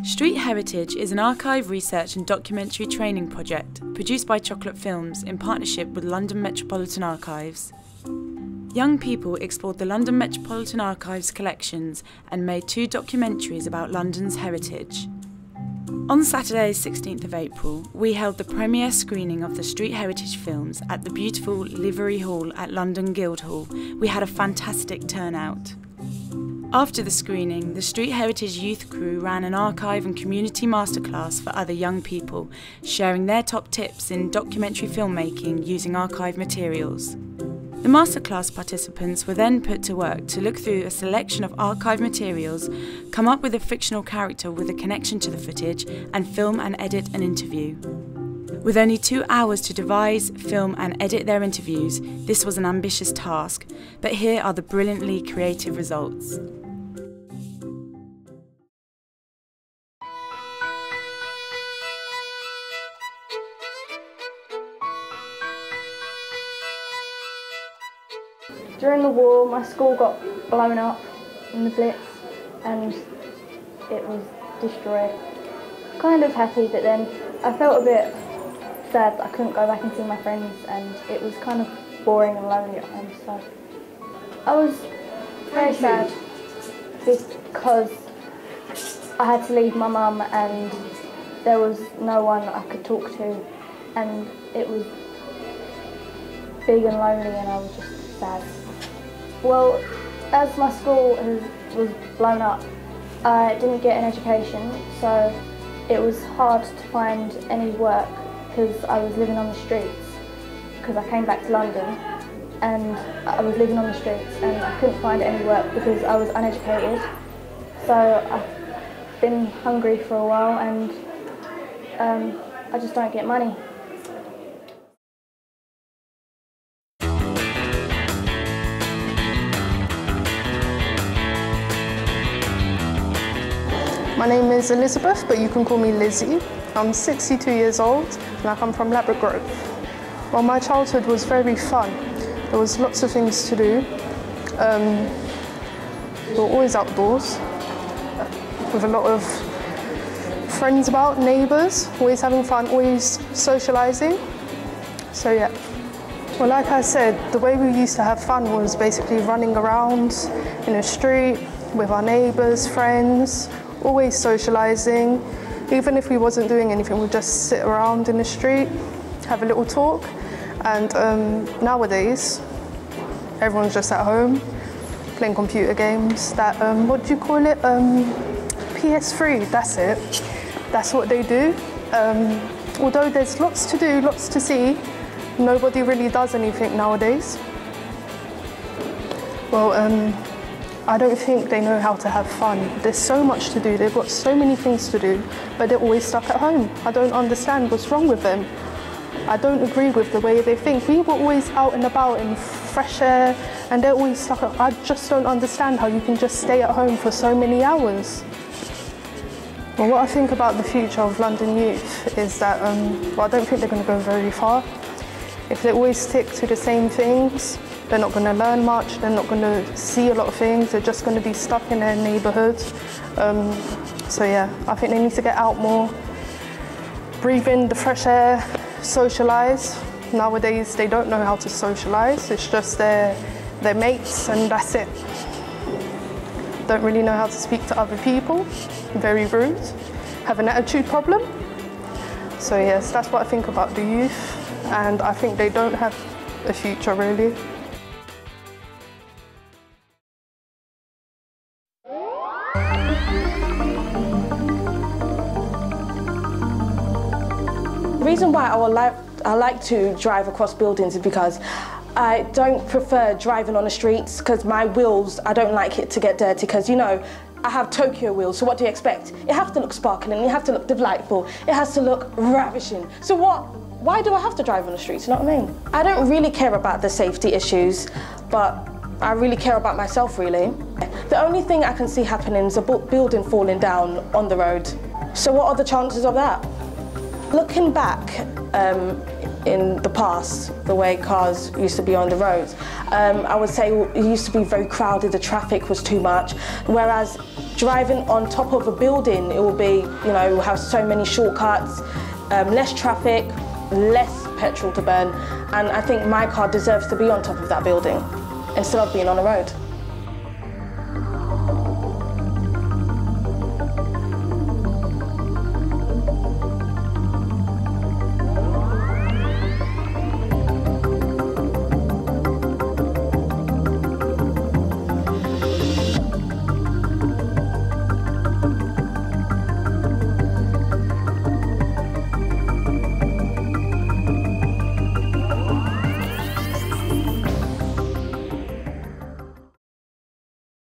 Street Heritage is an archive research and documentary training project produced by Chocolate Films in partnership with London Metropolitan Archives. Young people explored the London Metropolitan Archives collections and made 2 documentaries about London's heritage. On Saturday, 16th of April, we held the premiere screening of the Street Heritage films at the beautiful Livery Hall at London Guildhall. We had a fantastic turnout. After the screening, the Street Heritage Youth crew ran an archive and community masterclass for other young people, sharing their top tips in documentary filmmaking using archive materials. The masterclass participants were then put to work to look through a selection of archive materials, come up with a fictional character with a connection to the footage, and film and edit an interview. With only 2 hours to devise, film and edit their interviews, this was an ambitious task, but here are the brilliantly creative results. During the war, my school got blown up in the Blitz and it was destroyed. Kind of happy, but then I felt a bit sad that I couldn't go back and see my friends, and it was kind of boring and lonely at home. So I was very sad because I had to leave my mum and there was no one I could talk to, and it was big and lonely and I was just sad. Well, as my school was blown up, I didn't get an education, so it was hard to find any work because I was living on the streets, because I came back to London and I was living on the streets and I couldn't find any work because I was uneducated. So I've been hungry for a while and I just don't get money. My name is Elizabeth, but you can call me Lizzie. I'm 62 years old and I come from Ladbroke Grove. Well, my childhood was very fun. There was lots of things to do. We were always outdoors with a lot of friends about, neighbours, always having fun, always socialising. So yeah. Well, like I said, the way we used to have fun was basically running around in the street with our neighbours, friends, always socialising. Even if we wasn't doing anything, we'd just sit around in the street, have a little talk. And nowadays, everyone's just at home, playing computer games. That, what do you call it? PS3, that's it. That's what they do. Although there's lots to do, lots to see, nobody really does anything nowadays. Well, I don't think they know how to have fun. There's so much to do, they've got so many things to do, but they're always stuck at home. I don't understand what's wrong with them. I don't agree with the way they think. We were always out and about in fresh air, and they're always stuck at home. I just don't understand how you can just stay at home for so many hours. Well, what I think about the future of London youth is that, well, I don't think they're going to go very far. If they always stick to the same things, they're not going to learn much, they're not going to see a lot of things, they're just going to be stuck in their neighbourhood. So yeah, I think they need to get out more, breathe in the fresh air, socialise. Nowadays they don't know how to socialise, it's just their mates and that's it. Don't really know how to speak to other people, very rude, have an attitude problem. So yes, that's what I think about the youth, and I think they don't have a future really. The reason why I like to drive across buildings is because I don't prefer driving on the streets, because my wheels, I don't like it to get dirty, because you know, I have Tokyo wheels, so what do you expect? It has to look sparkling, it has to look delightful, it has to look ravishing. So why do I have to drive on the streets, you know what I mean? I don't really care about the safety issues, but I really care about myself really. The only thing I can see happening is a building falling down on the road. So what are the chances of that? Looking back, in the past, the way cars used to be on the roads. I would say it used to be very crowded, the traffic was too much, whereas driving on top of a building, it will be, you know, it will have so many shortcuts, less traffic, less petrol to burn, and I think my car deserves to be on top of that building instead of being on the road.